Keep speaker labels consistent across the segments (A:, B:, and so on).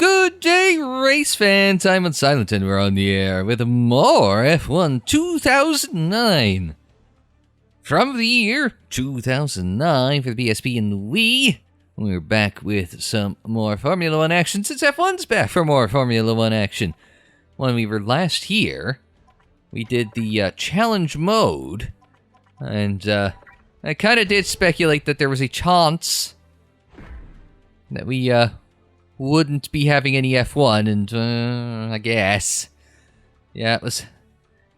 A: Good day, race fans. I'm Unsilent and we're on the air with more F1 2009. From the year 2009 for the PSP and the Wii, we're back with some more Formula 1 action since F1's back for more Formula 1 action. When we were last here, we did the challenge mode, and I kind of did speculate that there was a chance that we wouldn't be having any F1, and I guess, yeah, it was.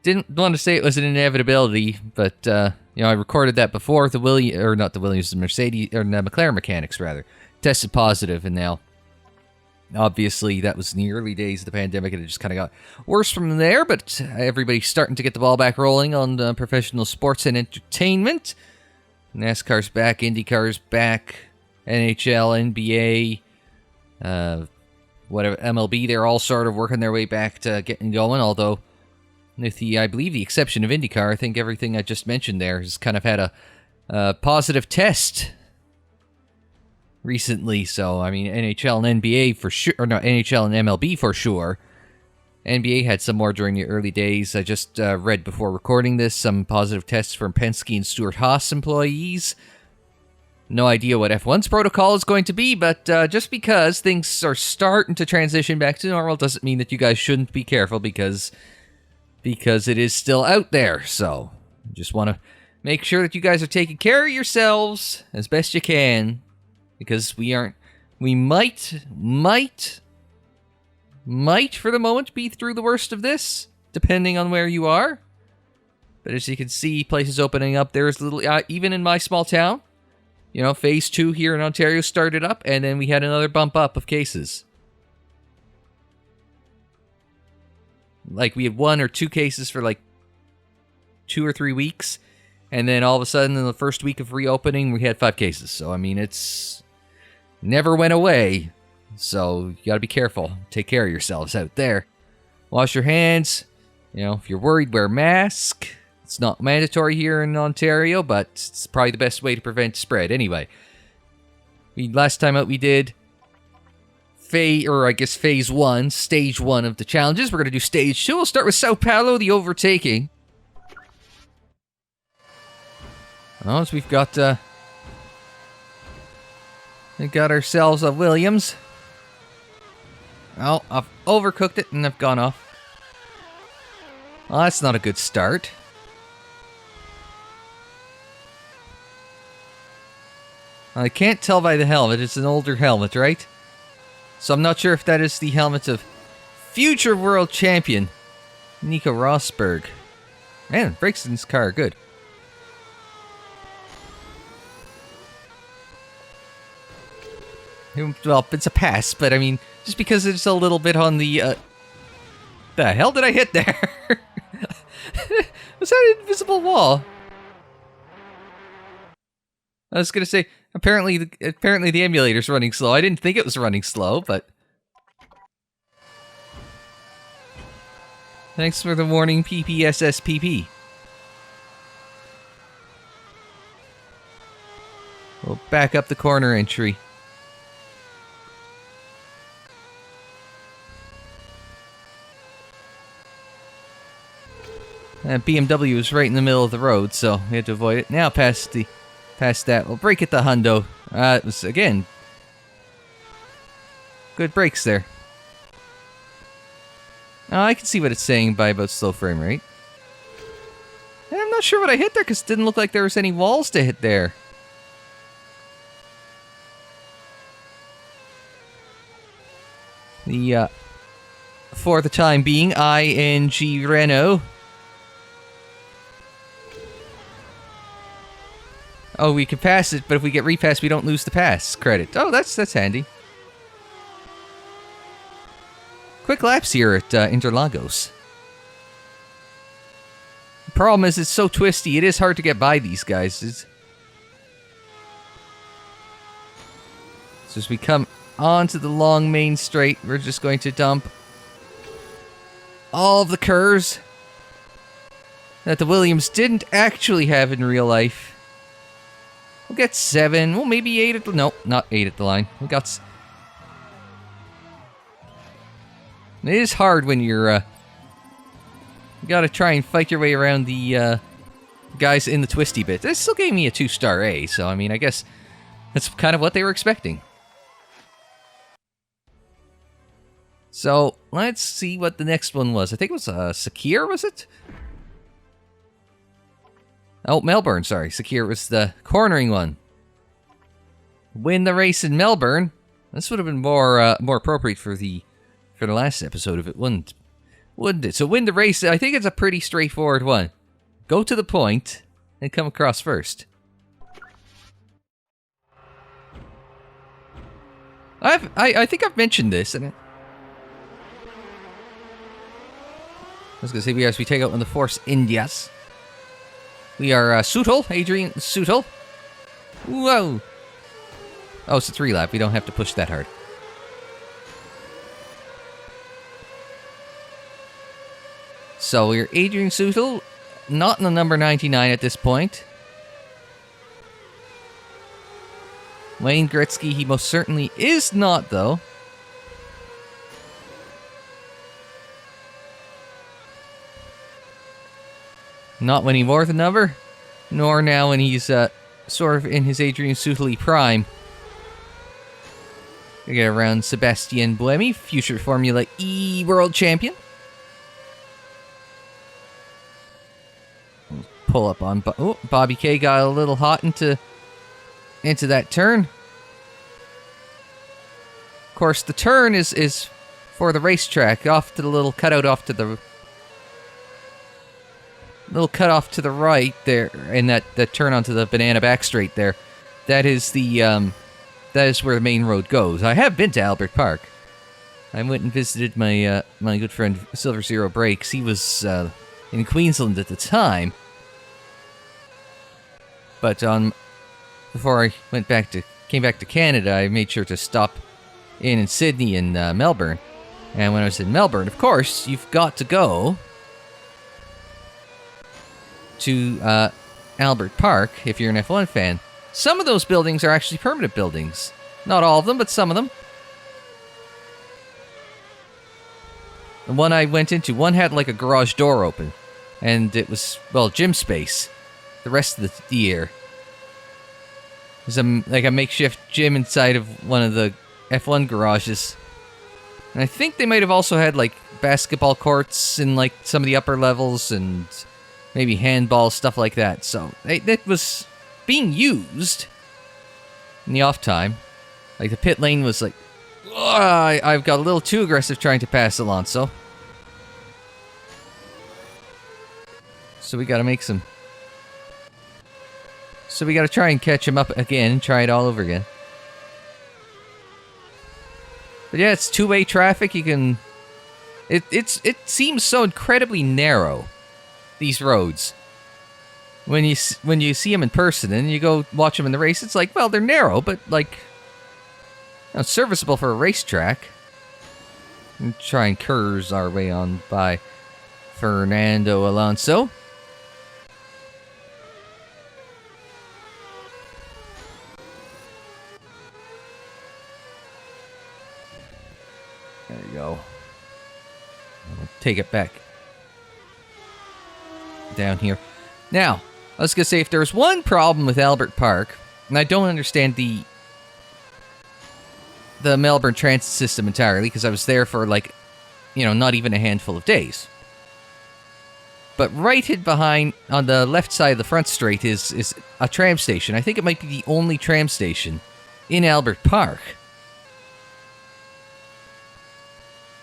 A: Didn't want to say it was an inevitability, but you know, I recorded that before the McLaren mechanics rather tested positive, and now, obviously, that was in the early days of the pandemic, and it just kind of got worse from there. But everybody's starting to get the ball back rolling on professional sports and entertainment. NASCAR's back, IndyCar's back, NHL, NBA. Whatever, MLB, they're all sort of working their way back to getting going, although with I believe the exception of IndyCar, I think everything I just mentioned there has kind of had a positive test recently. So, I mean, NHL and NBA for sure, or no, NHL and MLB for sure. NBA had some more during the early days. I just read before recording this some positive tests from Penske and Stewart-Haas employees. No idea what F1's protocol is going to be, but just because things are starting to transition back to normal doesn't mean that you guys shouldn't be careful, because it is still out there. So, just want to make sure that you guys are taking care of yourselves as best you can, because we might for the moment be through the worst of this, depending on where you are. But as you can see, places opening up. There's little, even in my small town. You know, phase 2 here in Ontario started up, and then we had another bump up of cases. Like, we had 1 or 2 cases for like 2 or 3 weeks, and then all of a sudden in the first week of reopening, we had 5 cases. So, I mean, it's never went away. So, you gotta be careful. Take care of yourselves out there. Wash your hands. You know, if you're worried, wear a mask. It's not mandatory here in Ontario, but it's probably the best way to prevent spread. Anyway, last time out we did phase 1, stage 1 of the challenges. We're going to do stage 2. We'll start with Sao Paulo, the overtaking. Oh, so we've got ourselves a Williams. Oh, I've overcooked it and I've gone off. Oh, that's not a good start. I can't tell by the helmet. It's an older helmet, right? So I'm not sure if that is the helmet of future world champion Nico Rosberg. Man, brakes in this car are good. Well, it's a pass, but I mean, just because it's a little bit on the... The hell did I hit there? Was that an invisible wall? I was gonna say, apparently the emulator's running slow. I didn't think it was running slow, but... Thanks for the warning, PPSSPP. We'll back up the corner entry. BMW was right in the middle of the road, so we had to avoid it. Now past that, we'll brake at the hundo. It was, again, good brakes there. Oh, I can see what it's saying by about slow frame rate. And I'm not sure what I hit there, because it didn't look like there was any walls to hit there. For the time being, ING Renault. Oh, we can pass it, but if we get repassed, we don't lose the pass credit. Oh, that's handy. Quick laps here at Interlagos. The problem is it's so twisty, it is hard to get by these guys. So as we come onto the long main straight, we're just going to dump all of the curves that the Williams didn't actually have in real life. We'll get 7. Well, maybe 8 at the... No, not 8 at the line. We got... It is hard when you're, you gotta try and fight your way around the, guys in the twisty bit. This still gave me a 2-star A, so I mean, I guess that's kind of what they were expecting. So, let's see what the next one was. I think it was, Sakir, was it? Oh, Melbourne, sorry. Sakir was the cornering one. Win the race in Melbourne. This would have been more appropriate for the last episode if it wouldn't it? So win the race. I think it's a pretty straightforward one. Go to the point and come across first. I think I've mentioned this, and I was gonna say we take out on the Force Indias. We are Sootle, Adrian Sootle. Whoa! Oh, it's a 3-lap. We don't have to push that hard. So we're Adrian Sootle, not in the number 99 at this point. Wayne Gretzky, he most certainly is not, though. Not when he wore the number, nor now when he's sort of in his Adrian Sootle prime. We get around Sebastien Buemi, future Formula E world champion. Pull up on Bobby K got a little hot into that turn. Of course, the turn is for the racetrack, off to the little cutout off to the little cut off to the right there, and that turn onto the banana back straight there. That is the that is where the main road goes. I have been to Albert Park. I went and visited my my good friend Silver Zero Brakes. He was in Queensland at the time. But before I came back to Canada, I made sure to stop in Sydney and Melbourne. And when I was in Melbourne, of course, you've got to go to Albert Park if you're an F1 fan. Some of those buildings are actually permanent buildings. Not all of them, but some of them. The one I went into, one had like a garage door open. And it was, well, gym space. The rest of the year. There's like a makeshift gym inside of one of the F1 garages. And I think they might have also had like basketball courts in like some of the upper levels and maybe handball, stuff like that. So that was being used in the off time. Like the pit lane was like, I've got a little too aggressive trying to pass Alonso. So we got to make some... So we got to try and catch him up again and try it all over again. But yeah, it's two-way traffic. You can... It seems so incredibly narrow, these roads. When you see them in person and you go watch them in the race, it's like, well, they're narrow, but like, you know, serviceable for a racetrack. And try and curse our way on by Fernando Alonso. There you go. I'll take it back down here. Now, I was going to say, if there's one problem with Albert Park, and I don't understand the Melbourne transit system entirely, because I was there for, like, you know, not even a handful of days. But right hid behind, on the left side of the front straight, is a tram station. I think it might be the only tram station in Albert Park.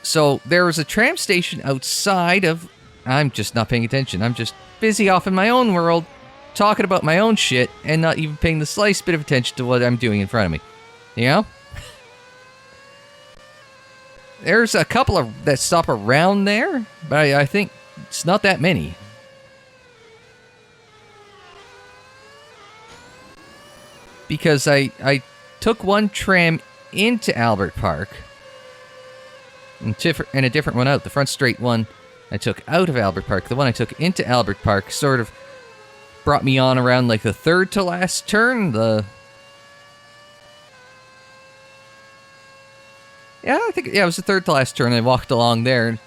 A: So, there was a tram station outside of... I'm just not paying attention. I'm just busy off in my own world, talking about my own shit, and not even paying the slightest bit of attention to what I'm doing in front of me. You know? There's a couple of that stop around there, but I think it's not that many. Because I took one tram into Albert Park, and a different one out. The front straight one I took out of Albert Park. The one I took into Albert Park sort of brought me on around like the third to last turn. Yeah, I think, yeah, it was the third to last turn. I walked along there. And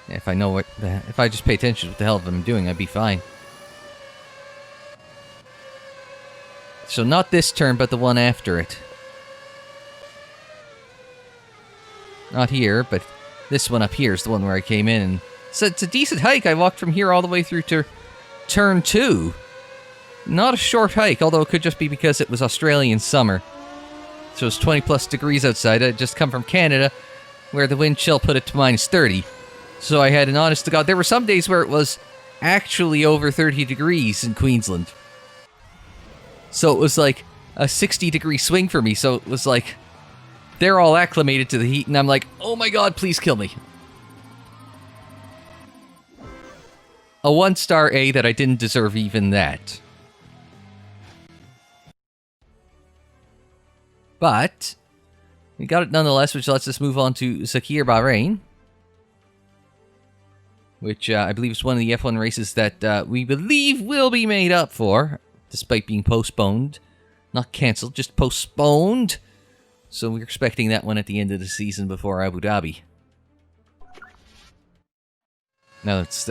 A: if I know what, if I just pay attention to what the hell I'm doing, I'd be fine. So not this turn, but the one after it. Not here, but this one up here is the one where I came in. And so it's a decent hike. I walked from here all the way through to turn 2. Not a short hike, although it could just be because it was Australian summer. So it's 20 plus degrees outside. I'd just come from Canada, where the wind chill put it to minus 30. So I had an honest to God. There were some days where it was actually over 30 degrees in Queensland. So it was like a 60-degree swing for me. So it was like, they're all acclimated to the heat, and I'm like, oh my God, please kill me. A 1-star A that I didn't deserve even that. But we got it nonetheless, which lets us move on to Sakir Bahrain. Which I believe is one of the F1 races that we believe will be made up for, despite being postponed. Not cancelled, just postponed. So we're expecting that one at the end of the season before Abu Dhabi. Now let's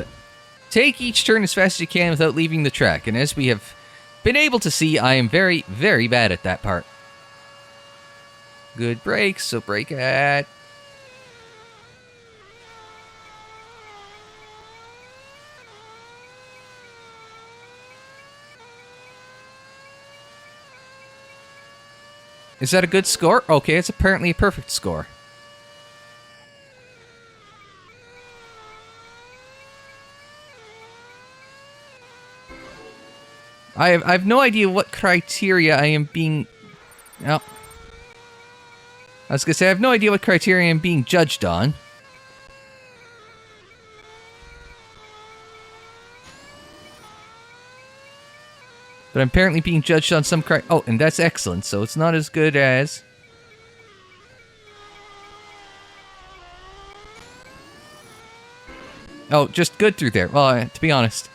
A: take each turn as fast as you can without leaving the track. And as we have been able to see, I am very, very bad at that part. Good brakes, so brake it. Is that a good score? Okay, it's apparently a perfect score. I have no idea what criteria I am being... Oh. I was going to say, I have no idea what criteria I'm being judged on. But I'm apparently being judged on some Oh, and that's excellent, so it's not as good as... Oh, just good through there. Well, to be honest,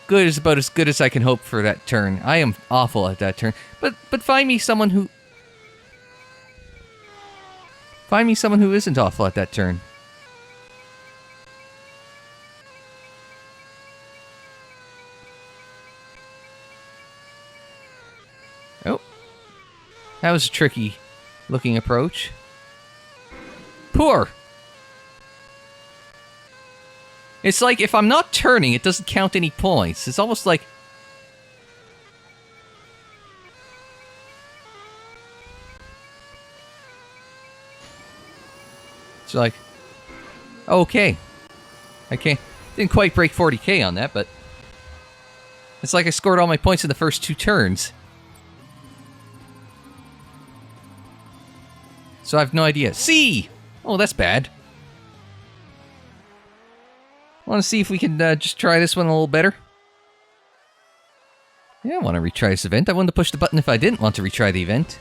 A: good is about as good as I can hope for that turn. I am awful at that turn. But find me someone who... Find me someone who isn't awful at that turn. Oh. That was a tricky looking approach. Poor. It's like if I'm not turning, it doesn't count any points. It's almost like... It's like... Okay. I didn't quite break 40k on that, but... It's like I scored all my points in the first 2 turns. So I have no idea. C! Oh, that's bad. Want to see if we can just try this one a little better? Yeah, I want to retry this event. I wanted to push the button if I didn't want to retry the event.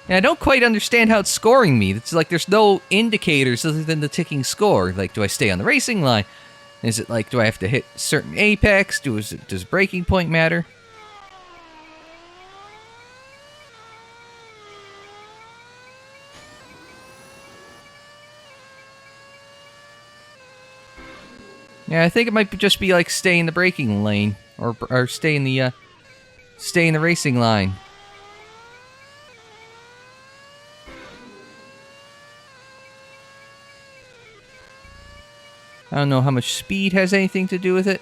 A: And I don't quite understand how it's scoring me. It's like there's no indicators other than the ticking score. Like, do I stay on the racing line? Is it like, do I have to hit certain apex? Does breaking point matter? Yeah, I think it might just be like stay in the braking lane or stay in the racing line. I don't know how much speed has anything to do with it.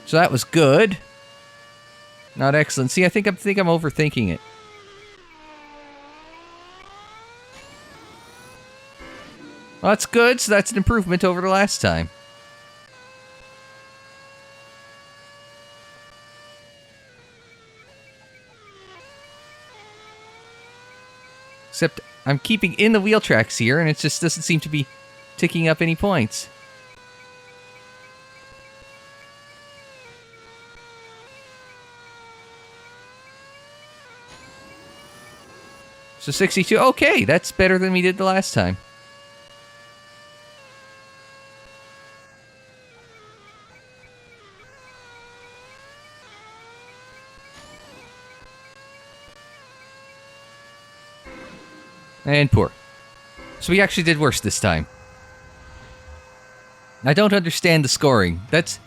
A: So that was good. Not excellent. See, I think I'm overthinking it. Well, that's good, so that's an improvement over the last time. Except I'm keeping in the wheel tracks here, and it just doesn't seem to be ticking up any points. So 62, okay, that's better than we did the last time. And poor. So we actually did worse this time. I don't understand the scoring. That's...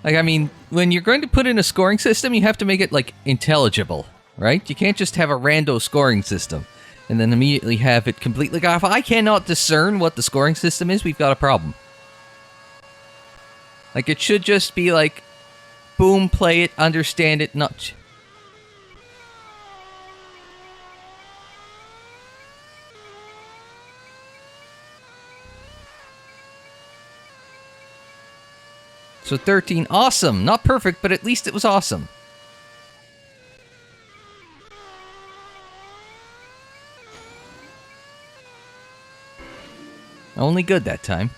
A: Like, I mean, when you're going to put in a scoring system, you have to make it, like, intelligible, right? You can't just have a rando scoring system and then immediately have it completely off. If I cannot discern what the scoring system is, we've got a problem. Like, it should just be like, boom, play it, understand it, not... So 13, awesome. Not perfect, but at least it was awesome. Only good that time.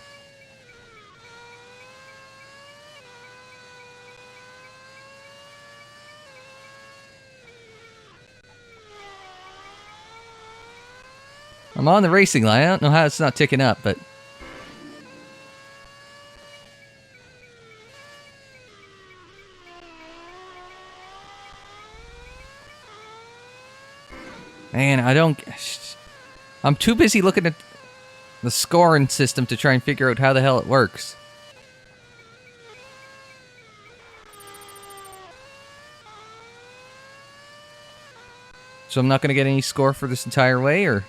A: I'm on the racing line. I don't know how it's not ticking up, but... Man, I don't... I'm too busy looking at the scoring system to try and figure out how the hell it works. So I'm not going to get any score for this entire way, or...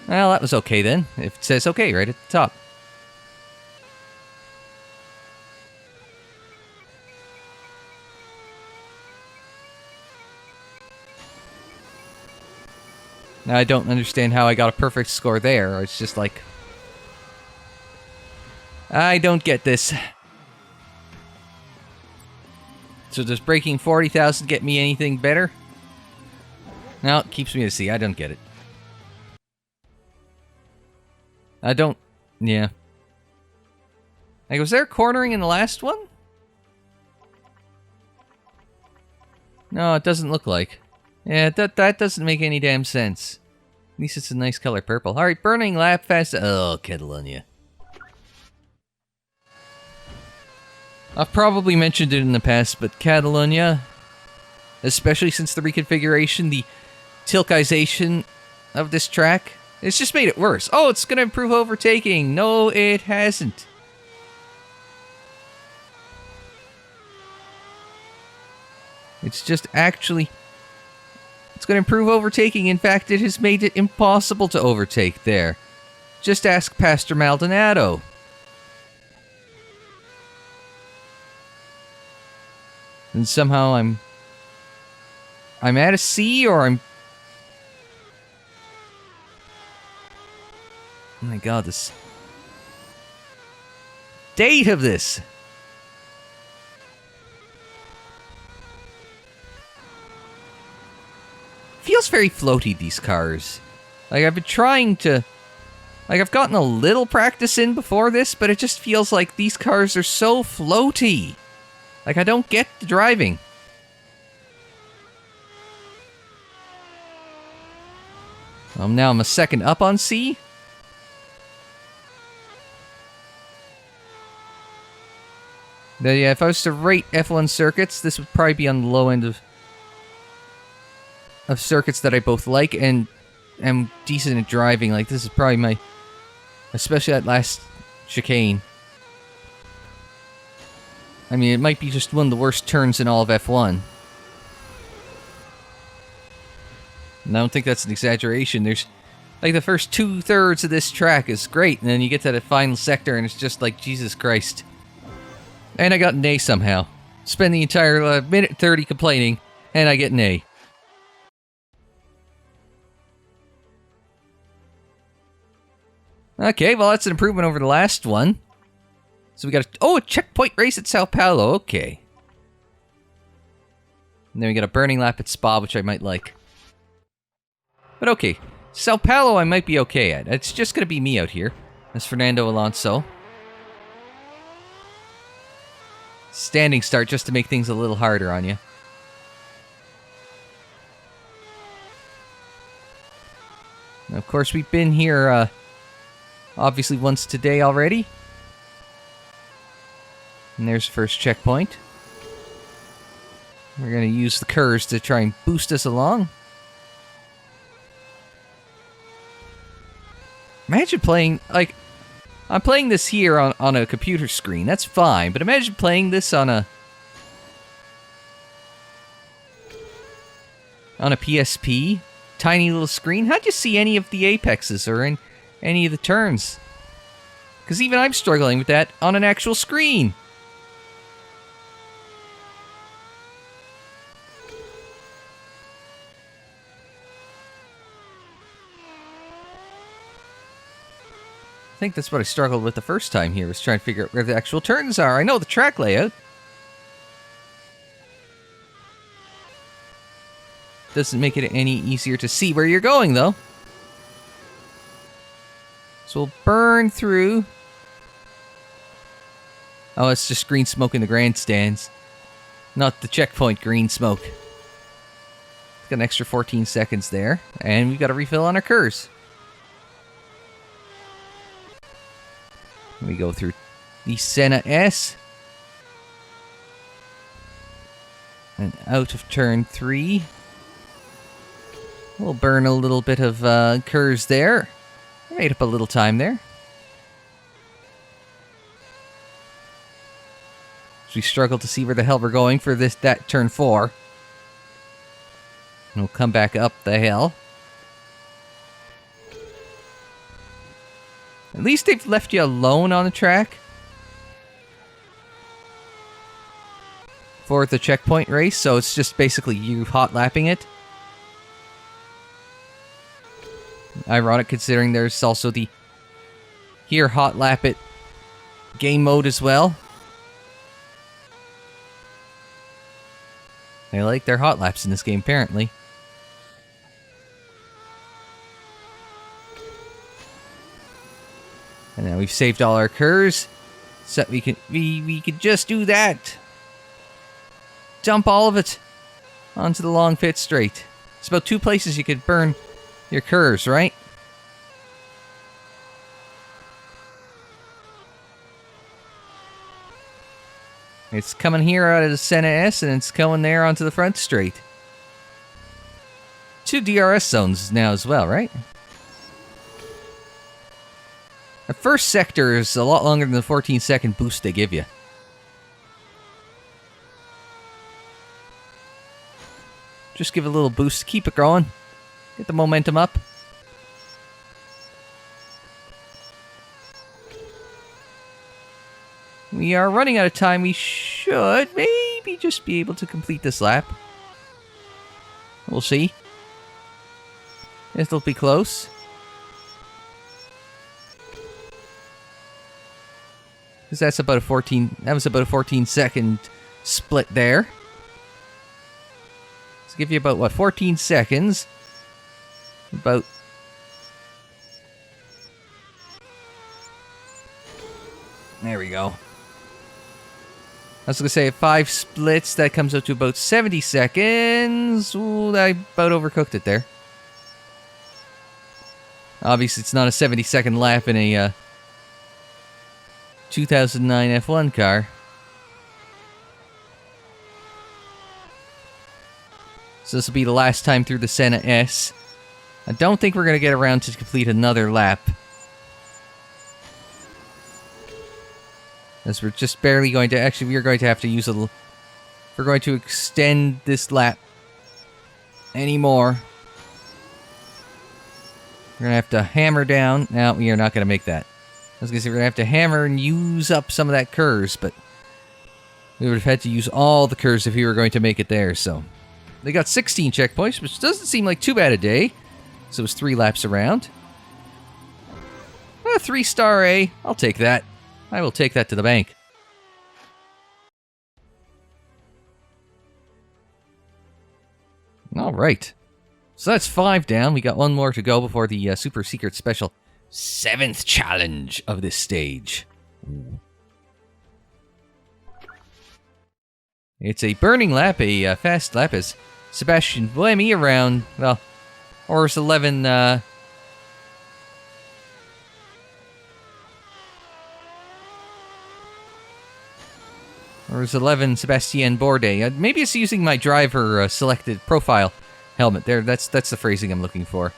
A: Well, that was okay then, if it says okay right at the top. Now I don't understand how I got a perfect score there. It's just like... I don't get this. So does breaking 40,000 get me anything better? No, it keeps me at C. I don't get it. I don't... Yeah. Like, was there cornering in the last one? No, it doesn't look like. Yeah, that doesn't make any damn sense. At least it's a nice color purple. Alright, burning lap fast... Oh, Catalonia. I've probably mentioned it in the past, but Catalonia, especially since the reconfiguration, the TOCAization of this track, it's just made it worse. Oh, it's going to improve overtaking. No, it hasn't. It's just actually... It's going to improve overtaking. In fact, it has made it impossible to overtake there. Just ask Pastor Maldonado. And somehow I'm at a C, or I'm... Oh my god, this... date of this! Feels very floaty, these cars. Like, I've been trying to... Like, I've gotten a little practice in before this, but it just feels like these cars are so floaty. Like, I don't get the driving. Now I'm a second up on C. Now, yeah, if I was to rate F1 circuits, this would probably be on the low end of circuits that I both like and am decent at driving. Like, this is probably my... Especially that last chicane. I mean, it might be just one of the worst turns in all of F1. And I don't think that's an exaggeration. There's... Like, the first 2/3 of this track is great, and then you get to the final sector, and it's just like, Jesus Christ. And I got an A somehow. Spend the entire minute 30 complaining, and I get an A. Okay, well, that's an improvement over the last one. So we got a checkpoint race at Sao Paulo. Okay. And then we got a burning lap at Spa, which I might like. But okay. Sao Paulo I might be okay at. It's just going to be me out here. As Fernando Alonso. Standing start just to make things a little harder on you. Now, of course, we've been here, obviously once today already. And there's the first checkpoint. We're going to use the curves to try and boost us along. Imagine playing, like, I'm playing this here on a computer screen. That's fine, but imagine playing this on a PSP. Tiny little screen. How'd you see any of the apexes or in any of the turns? Because even I'm struggling with that on an actual screen. I think that's what I struggled with the first time here, was trying to figure out where the actual turns are. I know the track layout. Doesn't make it any easier to see where you're going, though. So we'll burn through. Oh, it's just green smoke in the grandstands. Not the checkpoint green smoke. Got an extra 14 seconds there. And we've got a refill on our curves. We go through the Senna S. And out of turn 3. We'll burn a little bit of curves there. Made up a little time there. We struggle to see where the hell we're going for that turn 4. And we'll come back up the hill. At least they've left you alone on the track for the checkpoint race, so it's just basically you hot lapping it. Ironic considering there's also the here hot lap it game mode as well. They like their hot laps in this game, apparently. And now we've saved all our curves, so we could just do that. Dump all of it onto the long pit straight. It's about 2 places you could burn your curves, right? It's coming here out of the Senna S, and it's going there onto the front straight. 2 DRS zones now as well, right? The first sector is a lot longer than the 14-second boost they give you. Just give it a little boost. Keep it going. Get the momentum up. We are running out of time. We should maybe just be able to complete this lap. We'll see. It'll be close. Because that's about a 14. That was about a 14-second split there. Let's give you about what, 14 seconds. About. There we go. I was going to say, 5 splits, that comes out to about 70 seconds. Ooh, I about overcooked it there. Obviously, it's not a 70-second lap in a 2009 F1 car. So this will be the last time through the Senna S. I don't think we're going to get around to complete another lap. As we're just barely going to... Actually, we are going to have to use a little... If we're going to extend this lap anymore, we're going to have to hammer down. No, we are not going to make that. I was going to say we're going to have to hammer and use up some of that curves, but we would have had to use all the curves if we were going to make it there, so... They got 16 checkpoints, which doesn't seem like too bad a day. So it was 3 laps around. A 3-star A. I'll take that. I will take that to the bank. Alright. So that's 5 down. We got 1 more to go before the super secret special 7th challenge of this stage. Ooh. It's a burning lap, a fast lap, as Sebastian Buemi around, well, Horse 11, Or is 11 Sebastien Bourdais? Maybe it's using my driver selected profile helmet. There, that's the phrasing I'm looking for.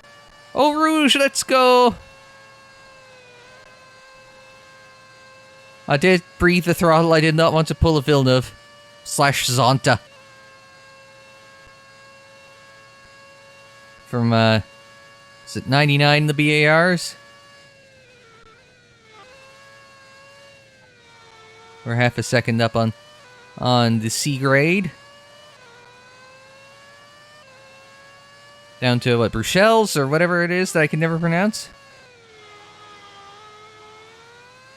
A: Eau Rouge, let's go! I did breathe the throttle. I did not want to pull a Villeneuve / Zonta. From, is it 99 the BARs? We're half a second up on the C grade. Down to, what, Bruxelles or whatever it is that I can never pronounce?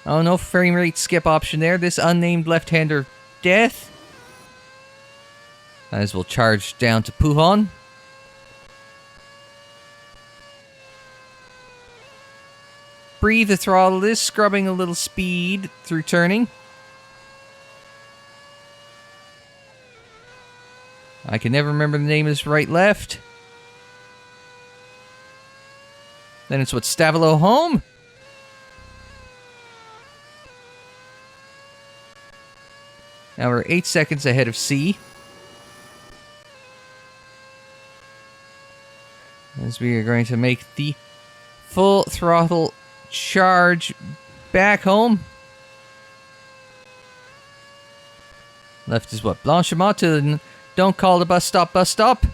A: Oh, no frame rate skip option there. This unnamed left-hander death. Might as well charge down to Pujon. Breathe the throttle is scrubbing a little speed through turning. I can never remember the name of this right-left. Then it's what, Stavilo home? Now we're 8 seconds ahead of C. As we are going to make the full throttle charge back home. Left is what? Blanchimont to the don't call the bus stop, bus stop.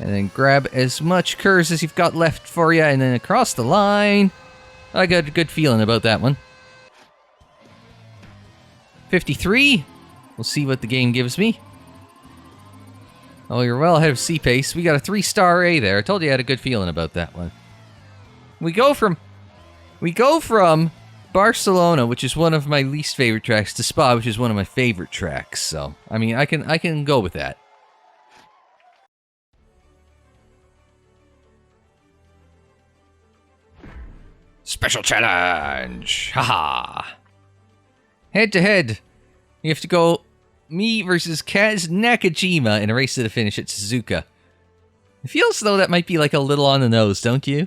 A: And then grab as much curves as you've got left for you, and then across the line. I got a good feeling about that one. 53. We'll see what the game gives me. Oh, you're well ahead of C-Pace. We got a 3-star A there. I told you I had a good feeling about that one. We go from Barcelona, which is one of my least favorite tracks, to Spa, which is one of my favorite tracks. So, I mean, I can go with that. Special challenge! Haha! Head to head. You have to go me versus Kaz Nakajima in a race to the finish at Suzuka. It feels as though that might be like a little on the nose, don't you?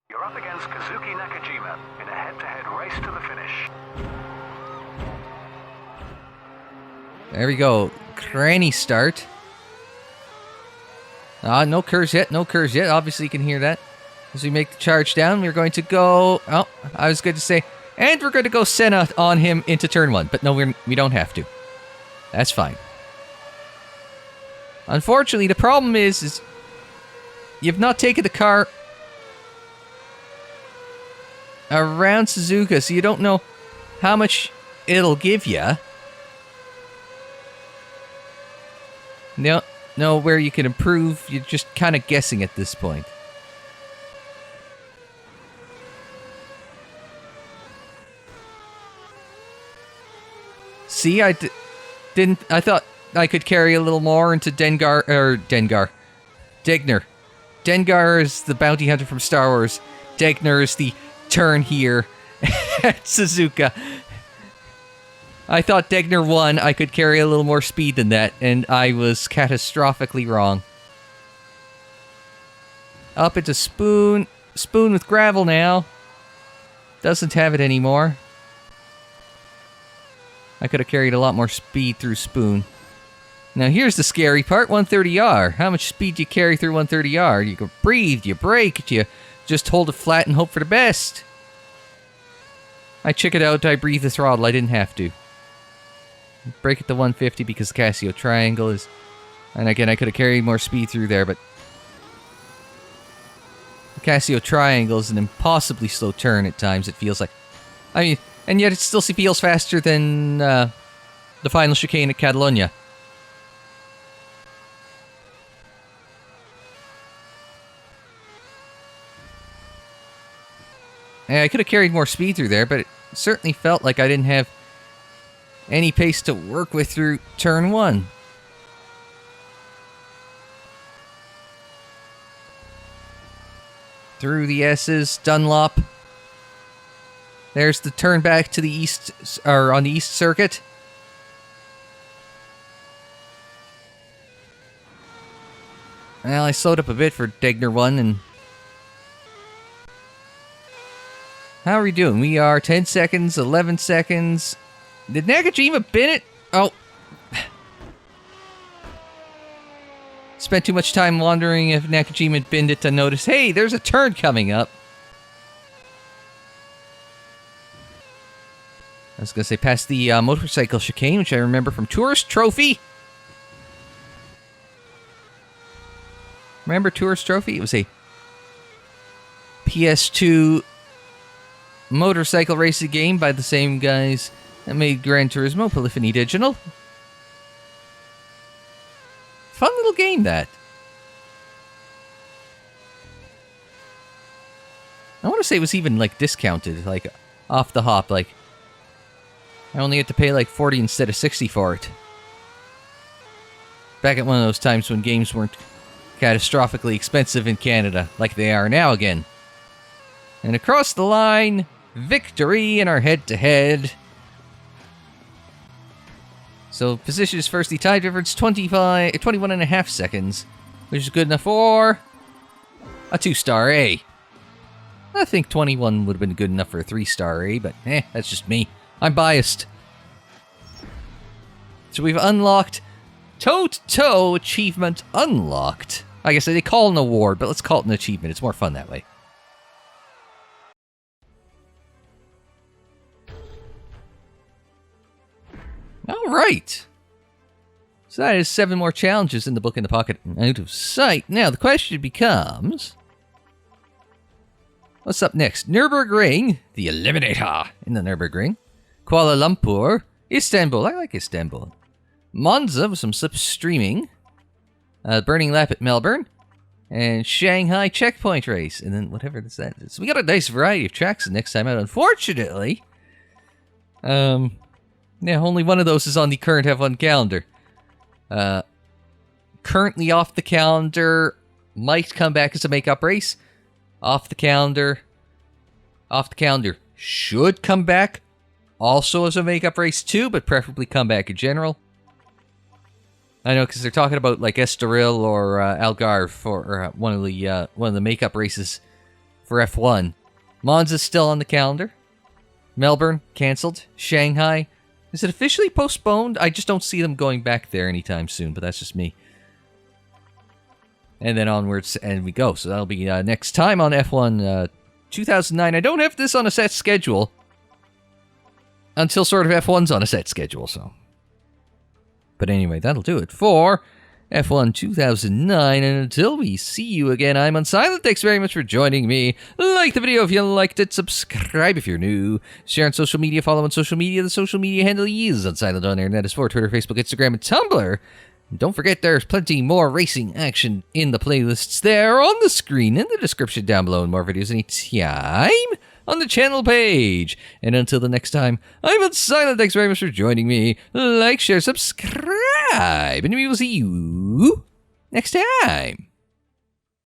B: You're up against Kazuki Nakajima in a head-to-head race to the finish.
A: There we go. Granny start. No curves yet, no curves yet. Obviously you can hear that. As we make the charge down, we're going to go... Oh, I was going to say... And we're going to go Senna on him into turn 1. But no, we don't have to. That's fine. Unfortunately, the problem is you've not taken the car around Suzuka, so you don't know how much it'll give you. No, where you can improve. You're just kind of guessing at this point. See, I thought I could carry a little more into Degner. Dengar is the bounty hunter from Star Wars. Degner is the turn here at Suzuka. I thought Degner won. I could carry a little more speed than that, and I was catastrophically wrong. Up into Spoon. Spoon with gravel now. Doesn't have it anymore. I could have carried a lot more speed through Spoon. Now here's the scary part, 130R. How much speed do you carry through 130R? You can breathe, do you brake, do you just hold it flat and hope for the best? I check it out, I breathe the throttle, I didn't have to. Brake at the 150 because the Casio triangle is... And again, I could have carried more speed through there, but... The Casio triangle is an impossibly slow turn at times, it feels like. I mean... And yet it still feels faster than the final chicane at Catalonia. Yeah, I could have carried more speed through there, but it certainly felt like I didn't have any pace to work with through turn 1. Through the S's, Dunlop. There's the turn back to the east, or on the east circuit. Well, I slowed up a bit for Degner 1, and... How are we doing? We are 10 seconds, 11 seconds... Did Nakajima bin it? Oh. Spent too much time wondering if Nakajima had binned it to notice, hey, there's a turn coming up. I was going to say, past the motorcycle chicane, which I remember from Tourist Trophy. Remember Tourist Trophy? It was a PS2 motorcycle racing game by the same guys that made Gran Turismo, Polyphony Digital. Fun little game, that. I want to say it was even, like, discounted, like, off the hop, like... I only had to pay, like, 40 instead of 60 for it. Back at one of those times when games weren't catastrophically expensive in Canada, like they are now again. And across the line, victory in our head-to-head. So, position is first, the time difference 21 and a half seconds, which is good enough for a 2-star A. I think 21 would have been good enough for a 3-star A, but that's just me. I'm biased. So we've unlocked toe-to-toe achievement unlocked. I guess they call it an award, but let's call it an achievement. It's more fun that way. Alright. So that is 7 more challenges in the book in the pocket and out of sight. Now the question becomes... what's up next? Nürburgring, the Eliminator in the Nürburgring. Kuala Lumpur, Istanbul, I like Istanbul. Monza with some slipstreaming. Burning Lap at Melbourne. And Shanghai checkpoint race. And then whatever that is. So we got a nice variety of tracks the next time out. Unfortunately, yeah, only one of those is on the current F1 calendar. Currently off the calendar, might come back as a makeup race. Off the calendar, should come back also as a makeup race too, but preferably come back in general. I know, because they're talking about like Estoril or Algarve for one of the makeup races for F1. Monza's still on the calendar. Melbourne cancelled. Shanghai, is it officially postponed? I just don't see them going back there anytime soon, but that's just me. And then onwards, and we go. So that'll be next time on F1 2009. I don't have this on a set schedule until sort of F1's on a set schedule, so. But anyway, that'll do it for F1 2009. And until we see you again, I'm Unsilent. Thanks very much for joining me. Like the video if you liked it. Subscribe if you're new. Share on social media. Follow on social media. The social media handle is Unsilent on air. And that is for Twitter, Facebook, Instagram, and Tumblr. Don't forget there's plenty more racing action in the playlists there on the screen, in the description down below, and more videos anytime on the channel page. And until the next time, I'm Unsilent. Thanks very much for joining me. Like, share, subscribe, and we will see you next time.